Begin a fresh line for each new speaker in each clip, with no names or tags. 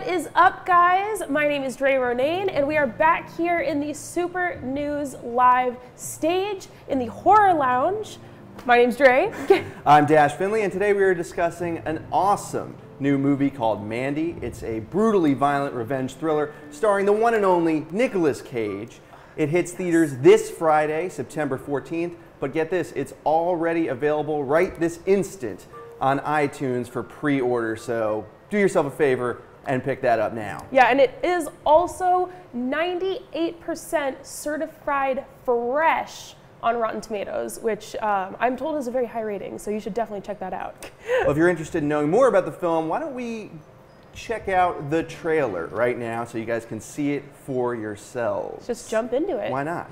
is up, guys? My name is Dre Ronayne, and we are back here in the Super News Live stage in the Horror Lounge. My name's Dre.
I'm Dash Finley, and today we are discussing an awesome new movie called Mandy. It's a brutally violent revenge thriller starring the one and only Nicolas Cage. It hits theaters this Friday, September 14th, but get this, it's already available right this instant on iTunes for pre-order, so do yourself a favor and pick that up now.
Yeah, and it is also 98% certified fresh on Rotten Tomatoes, which I'm told is a very high rating, so you should definitely check that out.
Well, if you're interested in knowing more about the film, why don't we check out the trailer right now so you guys can see it for yourselves.
Just jump into it.
Why not?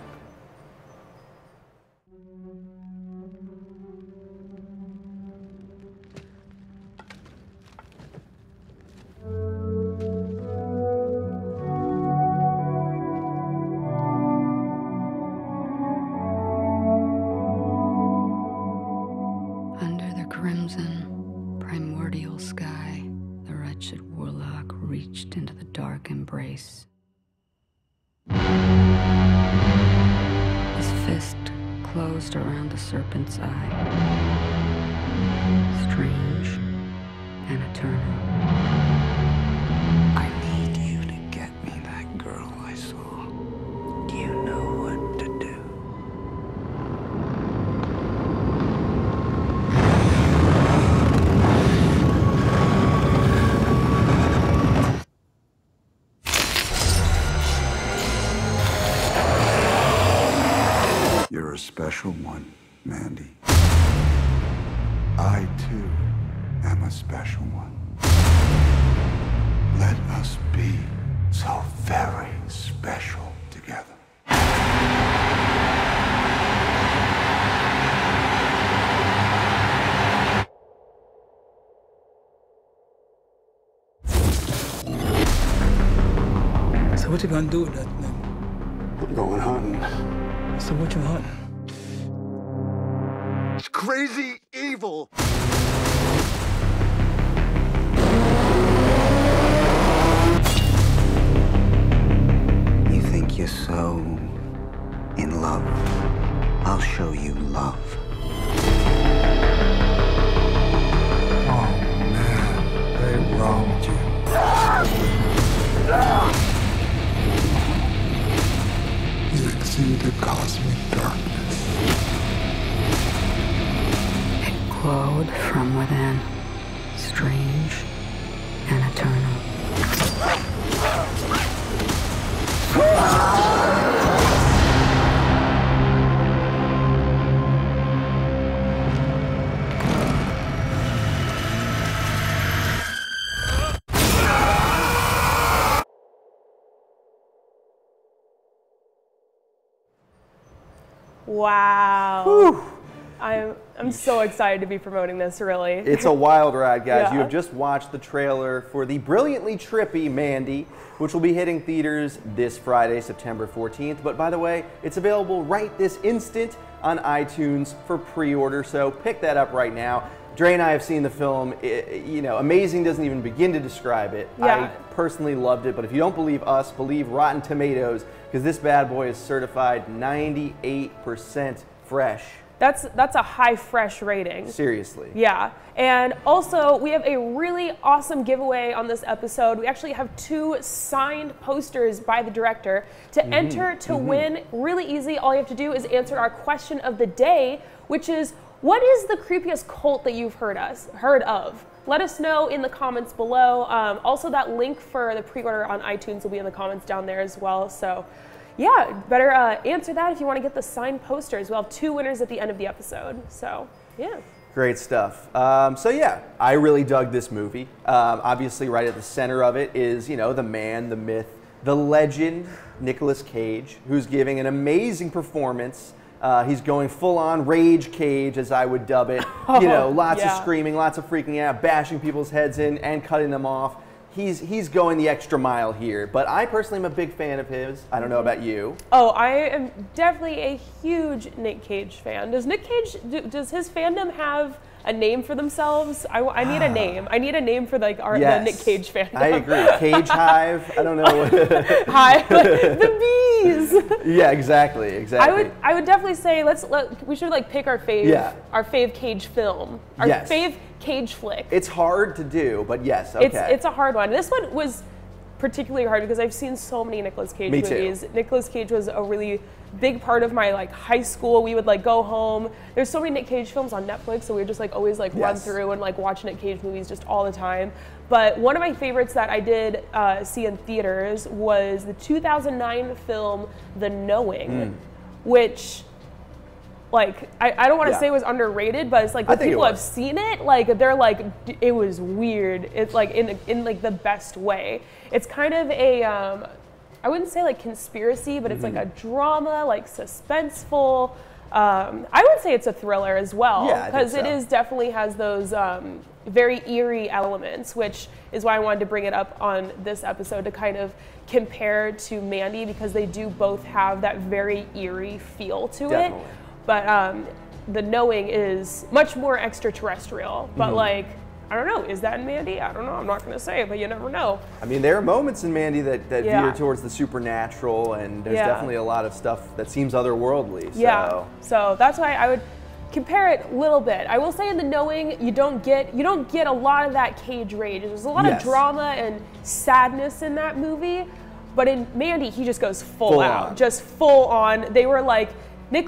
Under the crimson, primordial sky, the wretched warlock reached into the dark embrace. His fist closed around the serpent's eye. Strange and eternal.
I need you to get me that girl I saw. Do you know what to do? You're a special one, Mandy. I, too, am a special one. Let us be so very special together.
So what you gonna do with that thing?
I'm going hunting.
So what you hunting?
It's crazy evil. You think you're so in love? I'll show you love. Oh man, they wronged you. You exceed the cosmic darkness.
It glowed from within, strange and eternal.
Wow.
Whew.
I'm so excited to be promoting this, really.
It's a wild ride, guys.
Yeah.
You have just watched the trailer for the brilliantly trippy Mandy, which will be hitting theaters this Friday, September 14th. But by the way, it's available right this instant on iTunes for pre-order, so pick that up right now. Dre and I have seen the film. Amazing doesn't even begin to describe it.
Yeah.
I personally loved it, but if you don't believe us, believe Rotten Tomatoes, because this bad boy is certified 98% fresh.
That's a high fresh rating.
Seriously.
Yeah, and also we have a really awesome giveaway on this episode. We actually have 2 signed posters by the director. To enter to win, really easy. All you have to do is answer our question of the day, which is, what is the creepiest cult that you've heard of? Let us know in the comments below. Also, that link for the pre-order on iTunes will be in the comments down there as well. So yeah, better answer that if you want to get the signed posters. We'll have 2 winners at the end of the episode. So yeah.
Great stuff. So yeah, I really dug this movie. Obviously, right at the center of it is, the man, the myth, the legend, Nicolas Cage, who's giving an amazing performance. He's going full-on rage Cage, as I would dub it. Lots of screaming, lots of freaking out, bashing people's heads in and cutting them off. he's going the extra mile here. But I personally am a big fan of his. I don't know about you.
Oh, I am definitely a huge Nick Cage fan. Does Nick Cage, does his fandom have a name for themselves. I need a name. I need a name for like the Nick Cage fandom.
I agree. Cage Hive. I don't know.
Hive. The bees.
Yeah, exactly.
I would definitely say we should like pick our fave Cage film. Our fave Cage flick.
It's hard to do, but yes, okay.
It's a hard one. This one was particularly hard because I've seen so many Nicolas Cage movies. Nicolas Cage was a really big part of my like high school. We would like go home. There's so many Nick Cage films on Netflix, so we would just like always like run through and like watch Nick Cage movies just all the time. But one of my favorites that I did see in theaters was the 2009 film The Knowing, which like I don't want to say it was underrated, but it's like when people have seen it, like they're like it was weird. It's like in like the best way. It's kind of a I wouldn't say like conspiracy, but it's like a drama, like suspenseful. I would say it's a thriller as well, because it is definitely has those very eerie elements, which is why I wanted to bring it up on this episode to kind of compare to Mandy, because they do both have that very eerie feel to it. But The Knowing is much more extraterrestrial. But like, I don't know, is that in Mandy? I don't know, I'm not gonna say it, but you never know.
I mean, there are moments in Mandy that veer towards the supernatural, and there's definitely a lot of stuff that seems otherworldly. So.
So that's why I would compare it a little bit. I will say in The Knowing, you don't get a lot of that Cage rage. There's a lot of drama and sadness in that movie, but in Mandy, he just goes full out, just full on. They were like, Nick,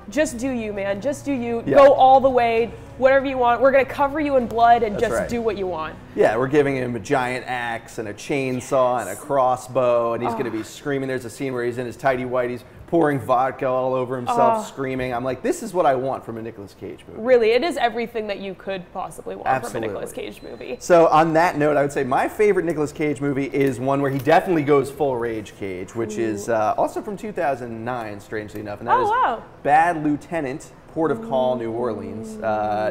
just do you, man. Just do you. Yeah. Go all the way, whatever you want. We're going to cover you in blood and do what you want.
Yeah, we're giving him a giant axe and a chainsaw and a crossbow, and he's going to be screaming. There's a scene where he's in his tighty whities, pouring vodka all over himself, screaming. I'm like, this is what I want from a Nicolas Cage movie.
Really, it is everything that you could possibly want from a Nicolas Cage movie.
So on that note, I would say my favorite Nicolas Cage movie is one where he definitely goes full rage Cage, which is also from 2009, strangely enough, and that is Bad Lieutenant, Port of Call, New Orleans,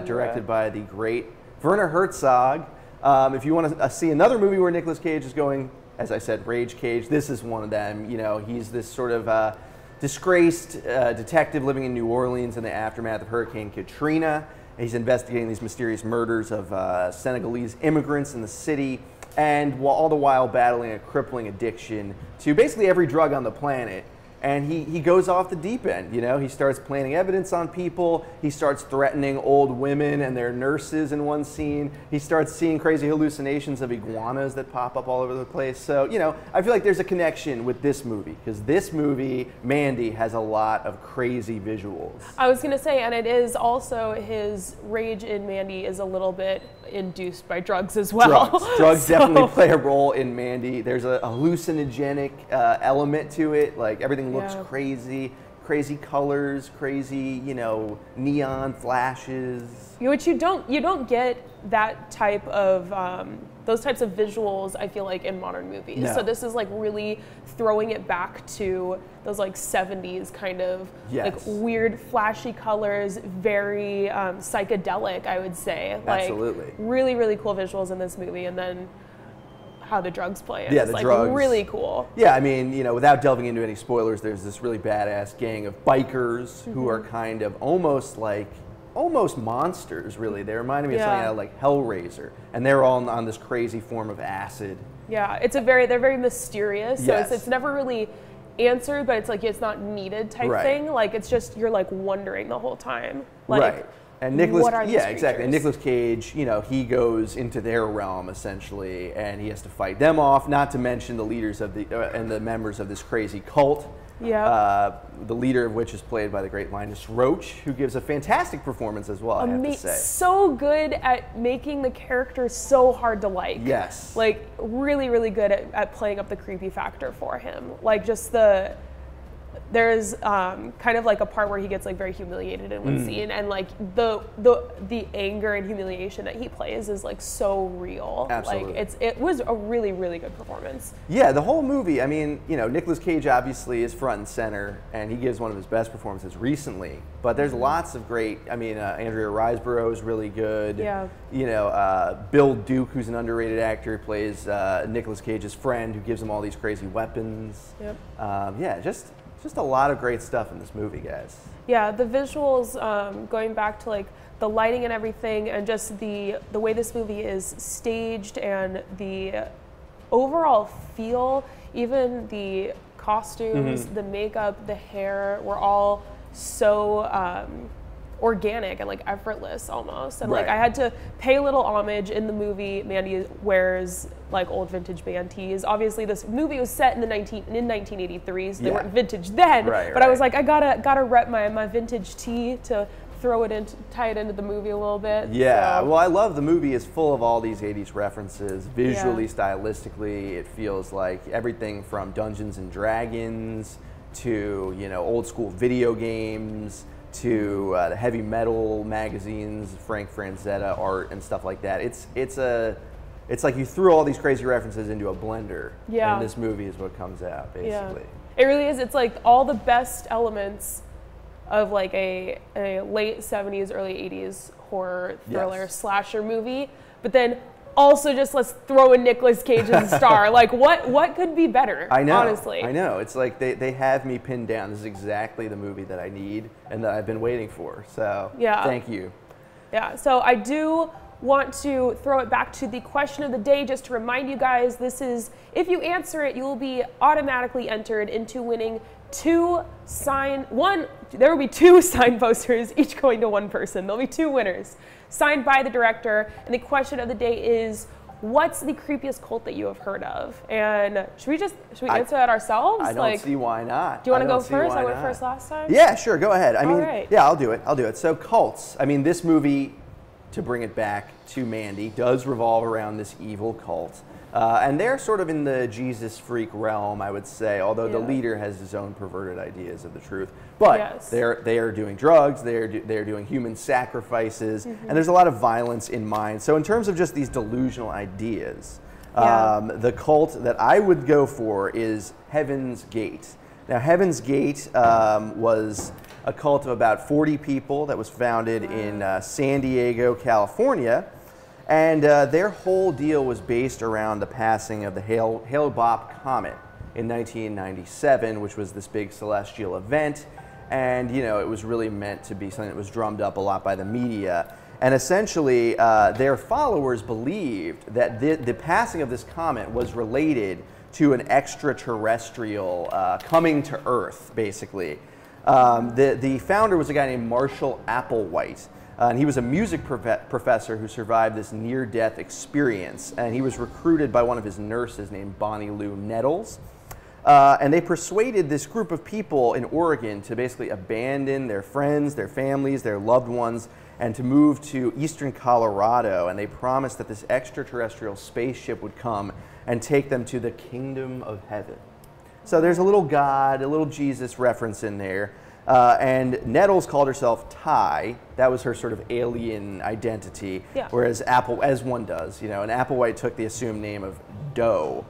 directed by the great Werner Herzog. If you want to see another movie where Nicolas Cage is going, as I said, rage Cage, this is one of them. You know, he's this sort of disgraced detective living in New Orleans in the aftermath of Hurricane Katrina. He's investigating these mysterious murders of Senegalese immigrants in the city, and all the while battling a crippling addiction to basically every drug on the planet. And he goes off the deep end, you know? He starts planting evidence on people. He starts threatening old women and their nurses in one scene. He starts seeing crazy hallucinations of iguanas that pop up all over the place. So, you know, I feel like there's a connection with this movie, because this movie, Mandy, has a lot of crazy visuals.
I was going to say, and it is also, his rage in Mandy is a little bit induced by drugs as well.
Drugs definitely play a role in Mandy. There's a hallucinogenic element to it. Like, everything looks crazy colors, crazy, you know, neon flashes.
Which you don't get that type of those types of visuals, I feel like, in modern movies. No. So this is like really throwing it back to those like 70s kind of like weird flashy colors, very psychedelic, I would say.
Absolutely.
Like really, really cool visuals in this movie, and then how the drugs play it.
Yeah,
it's
the
like
drugs.
Really cool.
Yeah, I mean, you know, without delving into any spoilers, there's this really badass gang of bikers who are kind of almost monsters, really. They reminded me of something out of like Hellraiser, and they're all on this crazy form of acid.
Yeah, they're very mysterious. So it's never really answered, but it's like it's not needed type thing. Like it's just you're like wondering the whole time. Like,
and Nicolas,
what are these
exactly. And Nicolas Cage, you know, he goes into their realm essentially, and he has to fight them off. Not to mention the leaders of the and the members of this crazy cult. Yeah. The leader of which is played by the great Linus Roach, who gives a fantastic performance as well. I have to say,
so good at making the character so hard to like.
Yes.
Like really, really good at playing up the creepy factor for him. Like just there's kind of like a part where he gets like very humiliated in one scene, and like the anger and humiliation that he plays is like so real.
Absolutely.
Like it was a really, really good performance.
Yeah, the whole movie, I mean, you know, Nicolas Cage obviously is front and center, and he gives one of his best performances recently, but there's lots of great, I mean, Andrea Riseborough is really good.
Yeah.
You know, Bill Duke, who's an underrated actor, plays Nicolas Cage's friend who gives him all these crazy weapons.
Yep.
Yeah, just Just a lot of great stuff in this movie, guys.
Yeah, the visuals, going back to like the lighting and everything, and just the way this movie is staged and the overall feel, even the costumes, the makeup, the hair, were all so organic and like effortless almost. And like I had to pay a little homage in the movie. Mandy wears like old vintage band tees. Obviously this movie was set in 1983, so they weren't vintage then. But I was like, I gotta rep my vintage tee to throw it in, tie it into the movie a little bit.
Yeah, well, I love the movie is full of all these 80s references, visually, stylistically. It feels like everything from Dungeons and Dragons to, you know, old school video games to the heavy metal magazines, Frank Franzetta art and stuff like that. It's like you threw all these crazy references into a blender, and this movie is what comes out, basically.
It really is. It's like all the best elements of like a late 70s, early 80s horror thriller slasher movie, but then also just let's throw in Nicolas Cage as a star. Like what could be better?
I know,
honestly.
I know. It's like they have me pinned down. This is exactly the movie that I need and that I've been waiting for. So thank you.
Yeah, so I do want to throw it back to the question of the day just to remind you guys, this is, if you answer it, you will be automatically entered into winning there will be two signed posters, each going to one person. There'll be two winners, signed by the director. And the question of the day is, what's the creepiest cult that you have heard of? And should we answer that ourselves?
I don't see why not.
Do you want to go first? I went first last time.
Yeah, sure, go ahead. I mean, yeah, I'll do it. So cults. I mean, this movie, to bring it back to Mandy, does revolve around this evil cult. And they're sort of in the Jesus freak realm, I would say, although the leader has his own perverted ideas of the truth. But they are doing drugs, they're doing human sacrifices, and there's a lot of violence in mind. So in terms of just these delusional ideas, the cult that I would go for is Heaven's Gate. Now, Heaven's Gate was a cult of about 40 people that was founded in San Diego, California. And their whole deal was based around the passing of the Hale-Bopp comet in 1997, which was this big celestial event. And, you know, it was really meant to be something that was drummed up a lot by the media. And essentially, their followers believed that the passing of this comet was related to an extraterrestrial coming to Earth, basically. The founder was a guy named Marshall Applewhite. And he was a music professor who survived this near-death experience. And he was recruited by one of his nurses named Bonnie Lou Nettles. And they persuaded this group of people in Oregon to basically abandon their friends, their families, their loved ones, and to move to eastern Colorado. And they promised that this extraterrestrial spaceship would come and take them to the kingdom of heaven. So there's a little God, a little Jesus reference in there. And Nettles called herself Ty. That was her sort of alien identity. Whereas as one does, you know, and Applewhite took the assumed name of Doe.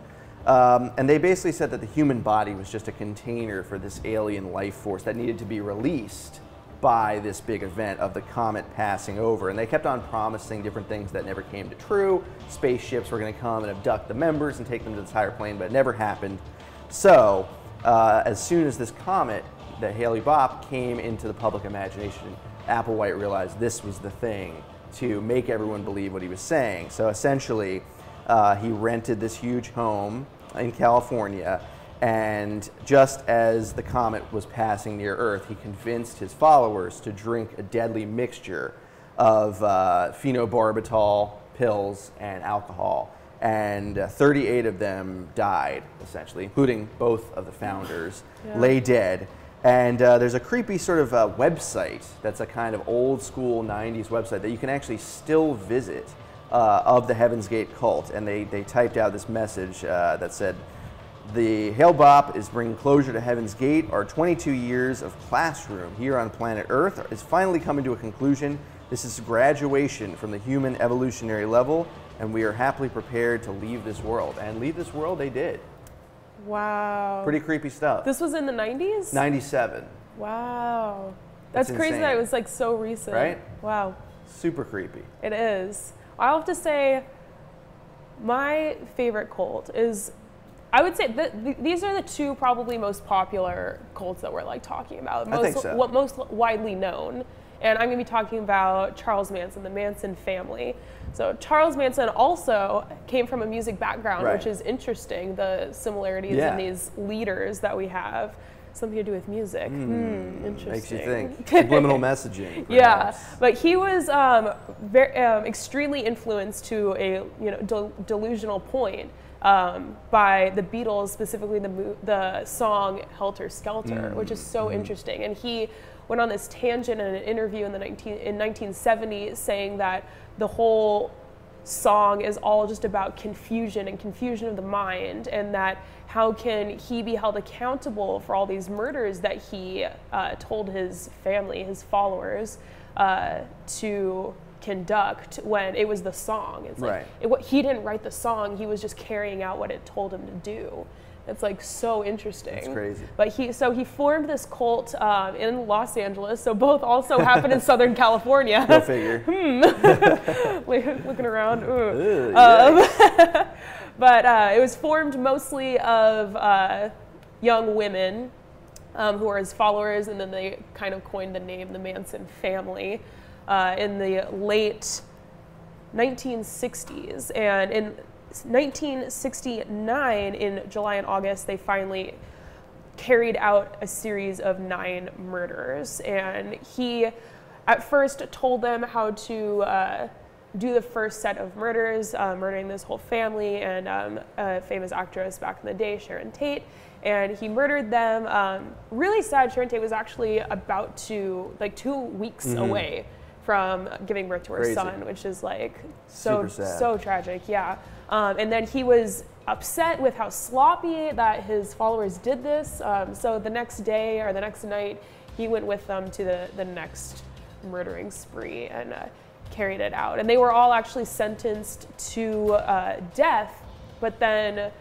And they basically said that the human body was just a container for this alien life force that needed to be released by this big event of the comet passing over. And they kept on promising different things that never came to true. Spaceships were going to come and abduct the members and take them to this higher plane, but it never happened. So as soon as this comet, the Hale-Bopp, came into the public imagination, Applewhite realized this was the thing to make everyone believe what he was saying. So essentially, he rented this huge home in California, and just as the comet was passing near Earth, he convinced his followers to drink a deadly mixture of phenobarbital pills and alcohol. And 38 of them died, essentially, including both of the founders, lay dead. And there's a creepy sort of website that's a kind of old school 90s website that you can actually still visit of the Heaven's Gate cult. And they typed out this message that said, "The Hale-Bopp is bringing closure to Heaven's Gate. Our 22 years of classroom here on planet Earth is finally coming to a conclusion. This is graduation from the human evolutionary level, and we are happily prepared to leave this world." And leave this world they did.
Wow.
Pretty creepy stuff.
This was in the 90s?
97.
Wow. That's crazy
insane.
that it was like so recent.
Right?
Wow.
Super creepy.
It is. I'll have to say my favorite cult is I would say that these are the two probably most popular cults that we're like talking about.
I think so.
What most widely known. And I'm going to be talking about Charles Manson, the Manson family. So Charles Manson also came from a music background,
Right.
which is interesting, the similarities
Yeah.
in these leaders that we have. Something to do with music. Interesting.
Makes you think. Subliminal messaging.
Yeah,
perhaps.
but he was extremely influenced to a delusional point by the Beatles, specifically the song "Helter Skelter," which is so interesting. And he went on this tangent in an interview in 1970, saying that the whole song is all just about confusion and confusion of the mind, and that how can he be held accountable for all these murders that he told his family, his followers, to conduct when it was the song. It's like he didn't write the song, he was just carrying out what it told him to do. It's like so interesting.
It's crazy.
But he formed this cult in Los Angeles, so both also happened in Southern California.
Go figure.
Looking around.
Ugh,
But it was formed mostly of young women who were his followers, and then they kind of coined the name the Manson family in the late 1960s. And in 1969, in July and August, they finally carried out a series of 9 murders. And he at first told them how to do the first set of murders, murdering this whole family and a famous actress back in the day, Sharon Tate. And he murdered them. Really sad, Sharon Tate was actually about to, like 2 weeks away from giving birth to her son, which is like so tragic, yeah. And then he was upset with how sloppy that his followers did this. So the next day or the next night, he went with them to the next murdering spree and carried it out. And they were all actually sentenced to death, but then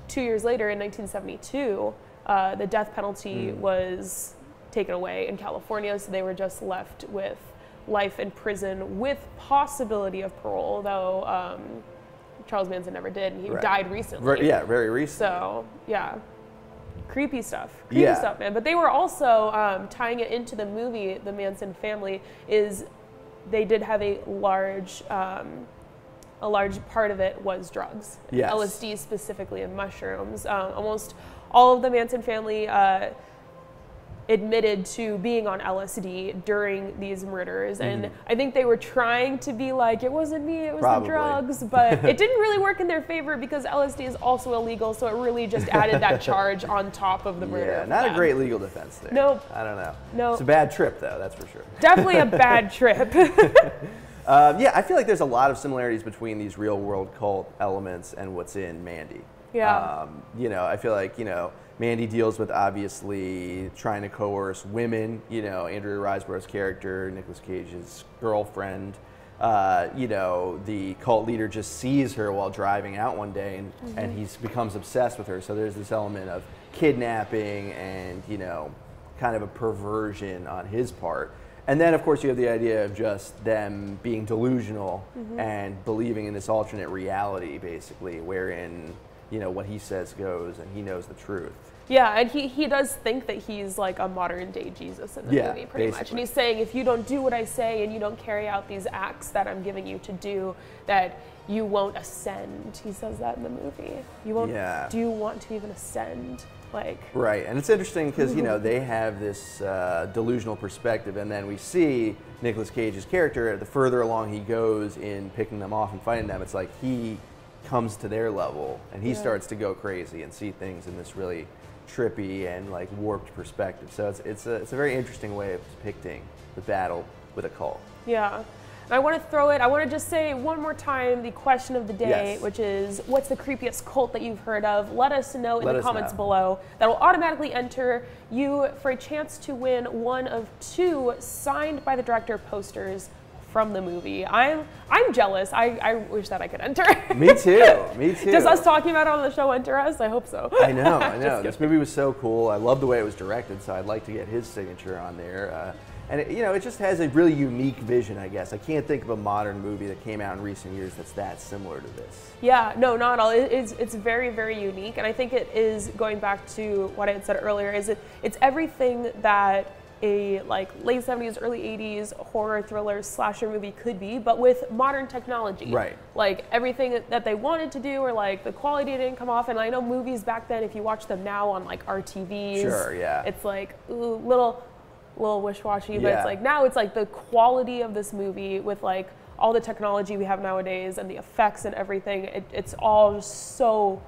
2 years later in 1972, the death penalty was taken away in California, so they were just left with life in prison with possibility of parole, though Charles Manson never did, and he died recently.
Yeah, very recently.
So, yeah. Creepy stuff, man. But they were also, tying it into the movie, The Manson Family, is they did have a large part of it was drugs.
Yes.
LSD specifically, and mushrooms. Almost all of the Manson family admitted to being on LSD during these murders, and I think they were trying to be like, it wasn't me, it was the drugs, but it didn't really work in their favor because LSD is also illegal, so it really just added that charge on top of the murder.
Yeah, not a great legal defense there.
Nope.
I don't know.
Nope.
It's a bad trip, though, that's for sure.
Definitely a bad trip.
Yeah, I feel like there's a lot of similarities between these real-world cult elements and what's in Mandy.
Yeah.
I feel like, Mandy deals with obviously trying to coerce women, Andrea Riseborough's character, Nicolas Cage's girlfriend. The cult leader just sees her while driving out one day and he becomes obsessed with her. So there's this element of kidnapping and, kind of a perversion on his part. And then, of course, you have the idea of just them being delusional and believing in this alternate reality, basically, wherein, what he says goes and he knows the truth.
Yeah, and he does think that he's like a modern day Jesus in the movie, pretty much. And he's saying, if you don't do what I say and you don't carry out these acts that I'm giving you to do, that you won't ascend. He says that in the movie. You won't. Yeah. Do you want to even ascend?
Right, and it's interesting because they have this delusional perspective, and then we see Nicolas Cage's character. The further along he goes in picking them off and fighting them, it's like he comes to their level and he starts to go crazy and see things in this really trippy and warped perspective. So it's a very interesting way of depicting the battle with a cult.
Yeah. And I want to just say one more time the question of the day, which is, what's the creepiest cult that you've heard of? Let us know in the comments below. That will automatically enter you for a chance to win one of 2 signed by the director posters from the movie. I'm jealous. I wish that I could enter.
Me too. Me too.
Does us talking about it on the show enter us? I hope so.
I know. This movie was so cool. I love the way it was directed, so I'd like to get his signature on there. And it just has a really unique vision, I guess. I can't think of a modern movie that came out in recent years that's that similar to this.
Yeah, no, not at all. It's very, very unique, and I think it is, going back to what I had said earlier, it's everything that a like late 70s, early 80s horror thriller slasher movie could be, but with modern technology.
Right.
Like everything that they wanted to do, or like the quality didn't come off. And I know movies back then, if you watch them now on like RTVs,
sure, yeah,
it's like ooh, little wish-washy, but
Yeah.
it's like now it's like the quality of this movie with like all the technology we have nowadays and the effects and everything, it's all just so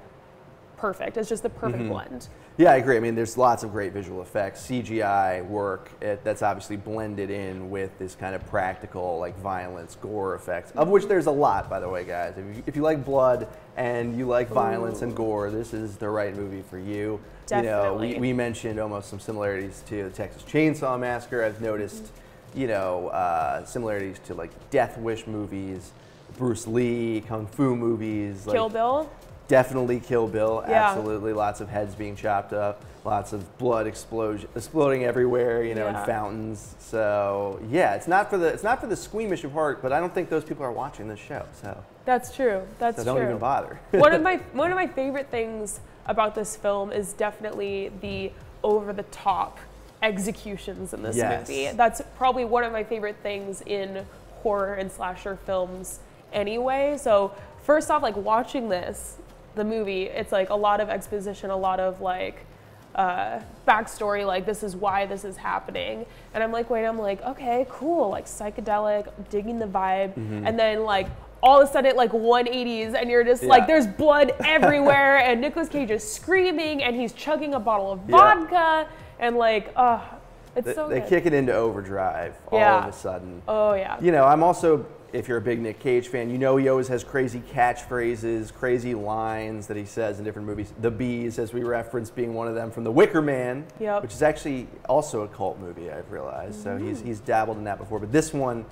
perfect. It's just the perfect blend.
Yeah, I agree. I mean, there's lots of great visual effects, CGI work that's obviously blended in with this kind of practical, like violence, gore effects, of which there's a lot, by the way, guys. If you like blood and you like violence and gore, this is the right movie for you.
Definitely.
You know, we mentioned almost some similarities to the Texas Chainsaw Massacre. I've noticed, similarities to like Death Wish movies, Bruce Lee, Kung Fu movies.
Kill Bill?
Definitely Kill Bill,
Yeah.
absolutely. Lots of heads being chopped up, lots of blood exploding everywhere, in fountains. So yeah, it's not for the squeamish of heart, but I don't think those people are watching this show. So
That's true. That's
so
true.
don't even bother.
one of my favorite things about this film is definitely the over-the-top executions in this
Yes.
movie. That's probably one of my favorite things in horror and slasher films anyway. So first off, like watching the movie, it's like a lot of exposition, a lot of like backstory, like this is why this is happening. And I'm like, okay, cool, like psychedelic, digging the vibe. And then like all of a sudden, like 180s, and you're just like, there's blood everywhere, and Nicolas Cage is screaming, and he's chugging a bottle of vodka, and like, it's so
They
good.
kick it into overdrive all of a sudden.
Oh yeah.
I'm also, if you're a big Nick Cage fan, he always has crazy catchphrases, crazy lines that he says in different movies. The Bees, as we referenced, being one of them from The Wicker Man, which is actually also a cult movie, I've realized. So he's dabbled in that before. But this one,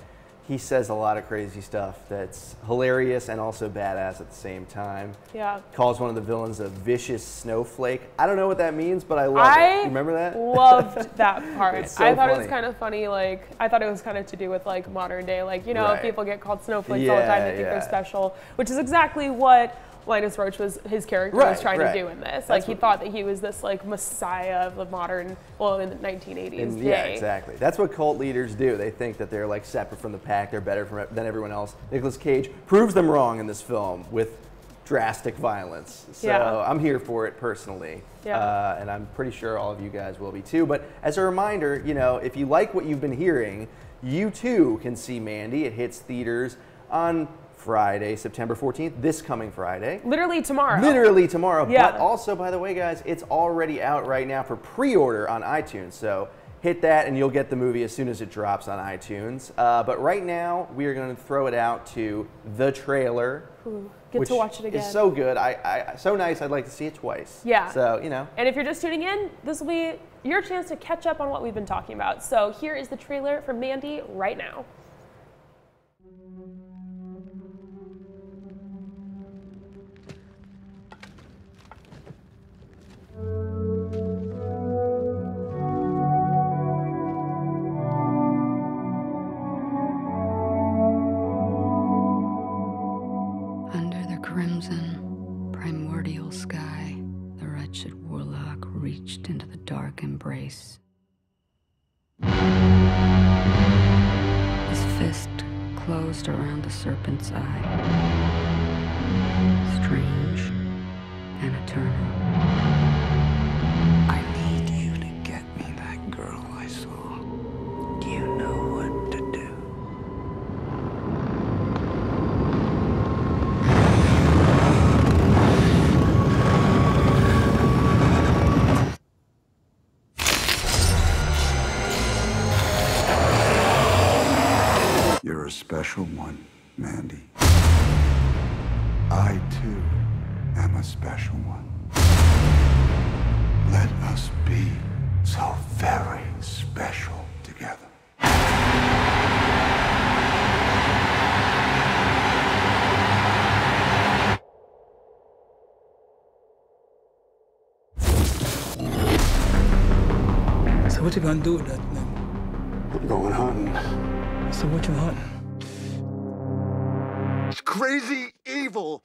he says a lot of crazy stuff that's hilarious and also badass at the same time.
Yeah.
Calls one of the villains a vicious snowflake. I don't know what that means, but I love it. You remember that?
Loved that part.
It's so
I thought it was
funny.
kind of funny. Like, I thought it was kind of to do with like modern day. Like,
Right.
people get called snowflakes all the time. They think they're special, which is exactly what Linus Roach his character was trying to do in this. Like, he thought that he was this like messiah of the modern, in the 1980s day.
Yeah, exactly. That's what cult leaders do. They think that they're like separate from the pack. They're better than everyone else. Nicolas Cage proves them wrong in this film with drastic violence. So I'm here for it personally.
Yeah.
And I'm pretty sure all of you guys will be too. But as a reminder, if you like what you've been hearing, you too can see Mandy. It hits theaters on Friday, September 14th, this coming Friday.
Literally tomorrow.
Yeah. But also, by the way, guys, it's already out right now for pre-order on iTunes. So hit that and you'll get the movie as soon as it drops on iTunes. But right now, we are going to throw it out to the trailer.
Get to watch it again.
It's so good. So nice, I'd like to see it twice.
Yeah.
So,
And if you're just tuning in, this will be your chance to catch up on what we've been talking about. So here is the trailer for Mandy right now.
Under the crimson, primordial sky, the wretched warlock reached into the dark embrace. His fist closed around the serpent's eye. Strange and eternal.
I need you to get me that girl I saw. Do you know what to do? You're a special one, Mandy. I, too, am a special one. Let us be so very special together.
So what you gonna do with that, man?
Going hunting.
So what you hunting?
It's crazy evil.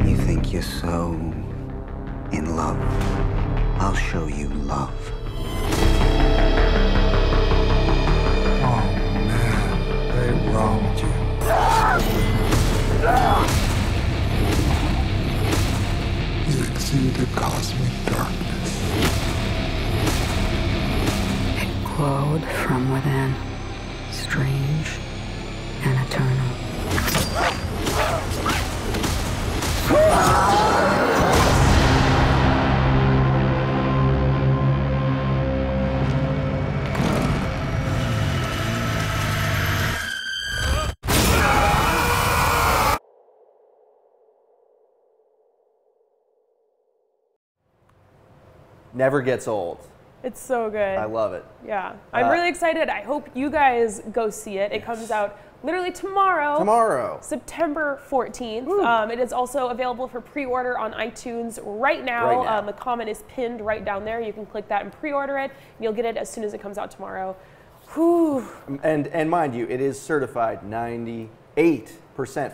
You think you're so in love? I'll show you love.
Oh man, they wronged you. You exude the cosmic darkness.
It glowed from within, strange and eternal.
Never gets old.
It's so good.
I love it.
Yeah. I'm really excited. I hope you guys go see it. It comes out literally tomorrow.
Tomorrow.
September 14th. It is also available for pre-order on iTunes right now.
Right now.
The comment is pinned right down there. You can click that and pre-order it. And you'll get it as soon as it comes out tomorrow. Whew.
And mind you, it is certified 98%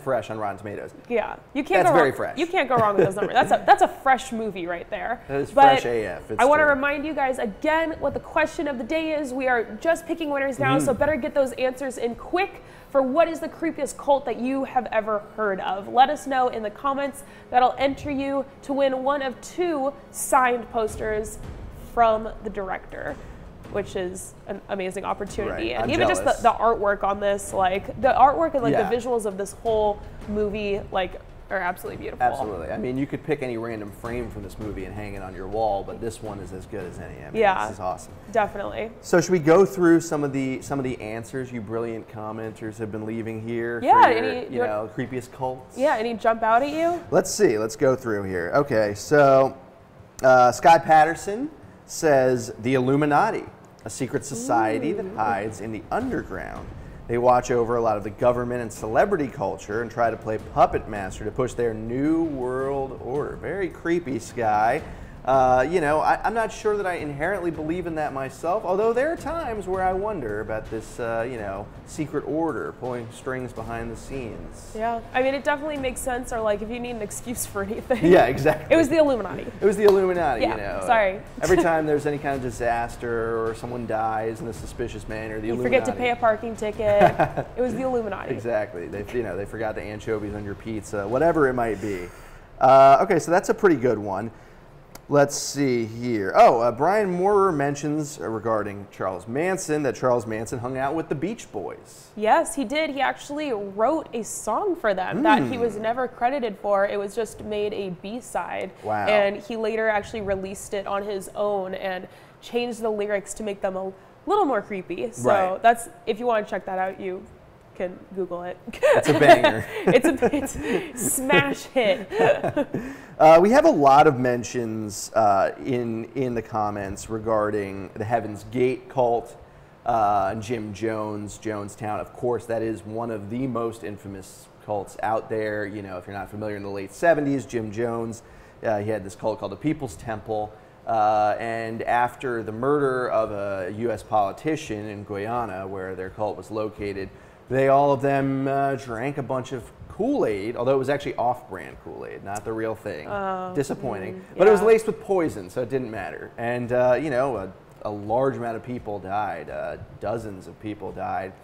fresh on Rotten Tomatoes.
Yeah, you can't.
That's
go
very
wrong.
fresh.
You can't go wrong with those numbers. That's a fresh movie right there.
That is
But
fresh AF. It's
I want to
true.
remind you guys again what the question of the day is. We are just picking winners now, so better get those answers in quick for what is the creepiest cult that you have ever heard of. Let us know in the comments. That'll enter you to win one of 2 signed posters from the director, which is an amazing opportunity.
Right.
And
I'm
even
jealous.
just the artwork on this, like the artwork and like
Yeah.
the visuals of this whole movie, like are absolutely beautiful.
Absolutely. I mean, you could pick any random frame from this movie and hang it on your wall, but this one is as good as any. I mean,
Yeah.
This is awesome.
Definitely.
So should we go through some of the answers you brilliant commenters have been leaving here?
Yeah,
For your,
any-
you know, creepiest cults.
Yeah, any jump out at you?
Let's see. Let's go through here. Okay, so Sky Patterson says the Illuminati, a secret society that hides in the underground. They watch over a lot of the government and celebrity culture and try to play puppet master to push their new world order. Very creepy, Sky. You know, I'm not sure that I inherently believe in that myself, although there are times where I wonder about this, you know, secret order pulling strings behind the scenes.
Yeah. I mean, it definitely makes sense, or like if you need an excuse for anything.
Yeah, exactly.
It was the Illuminati.
It was the Illuminati,
Yeah,
you know.
sorry.
Every time there's any kind of disaster or someone dies in a suspicious manner, the
You
Illuminati.
forget to pay a parking ticket. It was the Illuminati.
Exactly. They forgot the anchovies on your pizza, whatever it might be. Okay, so that's a pretty good one. Let's see here. Oh, Brian Moorer mentions regarding Charles Manson that Charles Manson hung out with the Beach Boys.
Yes, he did. He actually wrote a song for them that he was never credited for. It was just made a B-side.
Wow.
And he later actually released it on his own and changed the lyrics to make them a little more creepy. So
Right.
if you want to check that out, you can Google it.
It's a banger.
it's a smash hit.
We have a lot of mentions in the comments regarding the Heaven's Gate cult, Jim Jones, Jonestown. Of course, that is one of the most infamous cults out there. You know, if you're not familiar, in the late 70s, Jim Jones, he had this cult called the People's Temple. And after the murder of a U.S. politician in Guyana, where their cult was located, they all of them drank a bunch of Kool-Aid, although it was actually off-brand Kool-Aid, not the real thing. Disappointing. But it was
yeah.
laced with poison, so it didn't matter. And, you know, a large amount of people died. Dozens of people died.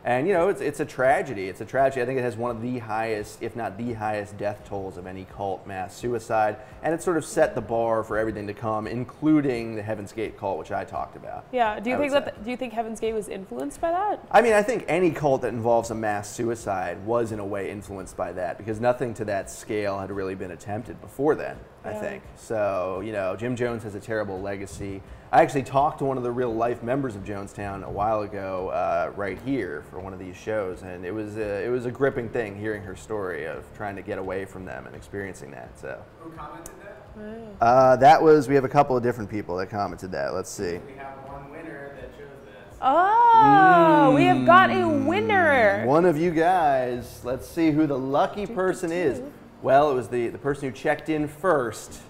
And, you know, it's a tragedy. It's a tragedy. I think it has one of the highest, if not the highest, death tolls of any cult mass suicide. And it sort of set the bar for everything to come, including the Heaven's Gate cult, which I talked about.
Yeah. Do you
I
think
would
that?
say.
Do you think Heaven's Gate was influenced by that?
I mean, I think any cult that involves a mass suicide was in a way influenced by that, because nothing to that scale had really been attempted before then, I think. So, you know, Jim Jones has a terrible legacy. I actually talked to one of the real life members of Jonestown a while ago, right here for one of these shows, and it was a gripping thing hearing her story of trying to get away from them and experiencing that. So.
Who commented that?
That was, we have a couple of different people that commented that. Let's see.
We have one winner that chose this.
Oh, we have got a winner.
One of you guys. Let's see who the lucky person is. Well, it was the person who checked in first,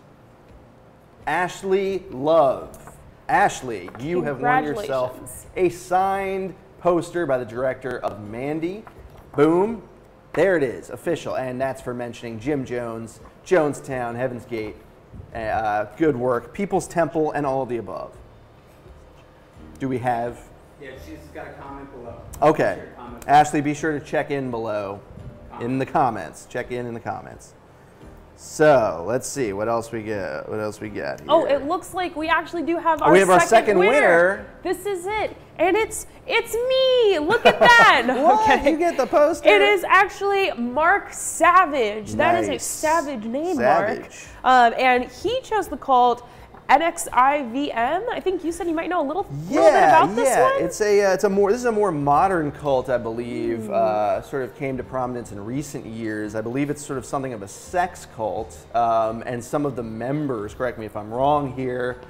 Ashley Love. Ashley, you have won yourself a signed poster by the director of Mandy. Boom. There it is, official. And that's for mentioning Jim Jones, Jonestown, Heaven's Gate, good work, People's Temple, and all of the above. Do we have?
Yeah, she's got a comment below.
Okay. Ashley, be sure to check in below in the comments. Check in the comments. So let's see what else we get. What else we got here?
Oh, it looks like we actually do have our,
our second winner.
This is it, and it's me. Look at that.
What?
Okay.
You get the poster.
It is actually Mark Savage. That is a
Nice.
savage name,
Savage.
Mark. And he chose the cult NXIVM. I think you said you might know a little bit about this one.
This is a more modern cult, I believe. Sort of came to prominence in recent years. I believe it's sort of something of a sex cult, and some of the members, correct me if I'm wrong here,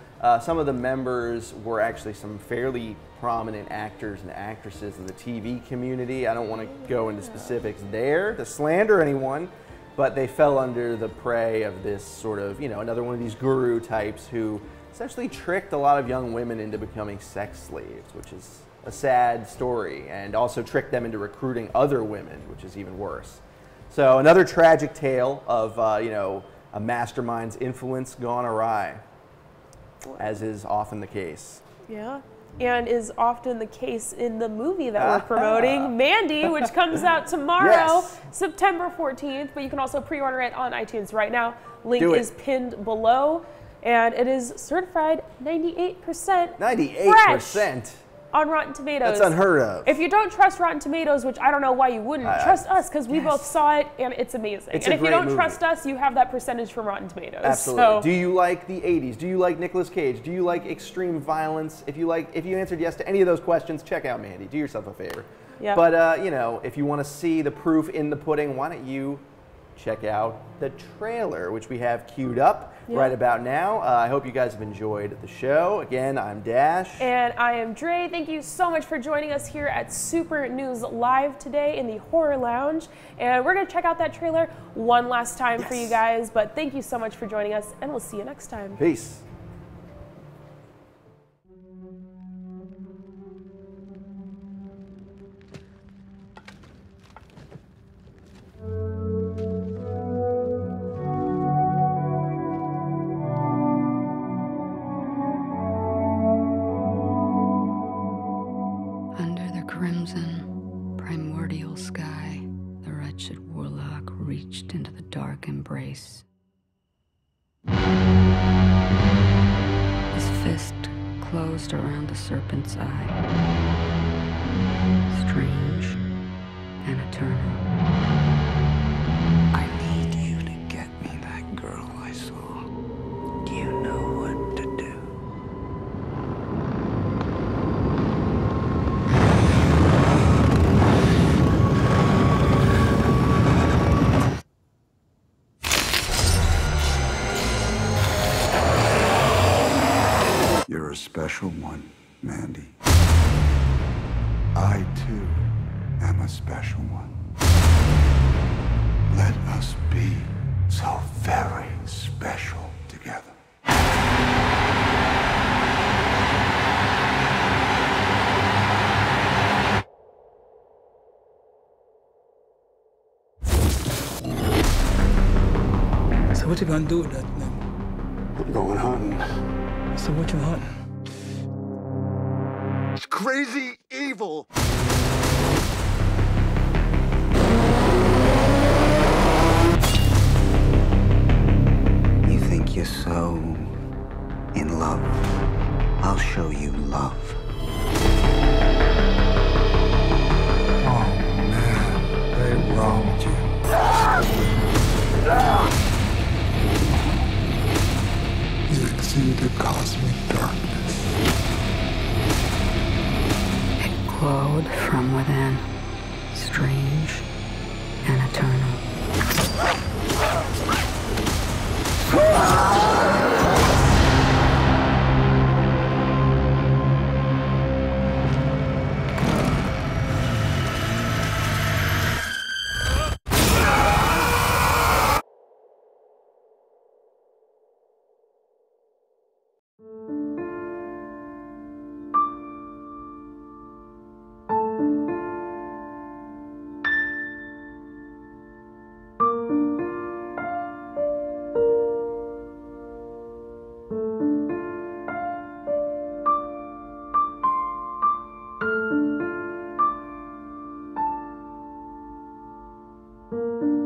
some of the members were actually some fairly prominent actors and actresses in the TV community. I don't want to go into specifics there to slander anyone, but they fell under the prey of this sort of, another one of these guru types who essentially tricked a lot of young women into becoming sex slaves, which is a sad story, and also tricked them into recruiting other women, which is even worse. So another tragic tale of, a mastermind's influence gone awry, as is often the case.
Yeah. And is often the case in the movie that we're promoting, Mandy, which comes out tomorrow,
Yes.
September 14th. But you can also pre-order it on iTunes right now. Link
Do it.
is pinned below. And it is certified 98%
98%?
on Rotten Tomatoes.
That's unheard of.
If you don't trust Rotten Tomatoes, which I don't know why you wouldn't, trust us, because we both saw it and it's amazing.
It's
and
a
if you
great
don't
movie.
trust us, you have that percentage from Rotten Tomatoes.
Absolutely.
So,
Do you like the 80s? Do you like Nicolas Cage? Do you like extreme violence? If you answered yes to any of those questions, check out Mandy. Do yourself a favor.
Yeah.
But if you want to see the proof in the pudding, why don't you check out the trailer, which we have queued up right about now. I hope you guys have enjoyed the show. Again, I'm Dash.
And I am Dre. Thank you so much for joining us here at Super News Live today in the Horror Lounge. And we're going to check out that trailer one last time for you guys. But thank you so much for joining us, and we'll see you next time.
Peace.
Under the crimson, primordial sky, the wretched warlock reached into the dark embrace. His fist closed around the serpent's eye. Strange and eternal.
I need you to get me that girl I saw. Do you know what to do?
You're a special one, Mandy. I, too, am a special one. Let us be so very special together.
So what you gonna do with that thing?
I'm going hunting.
So what you hunting?
It's crazy evil.
You think you're so in love? I'll show you love.
Oh man, they wronged you. You exude the cosmic darkness.
It glowed from within, strange and eternal.
you.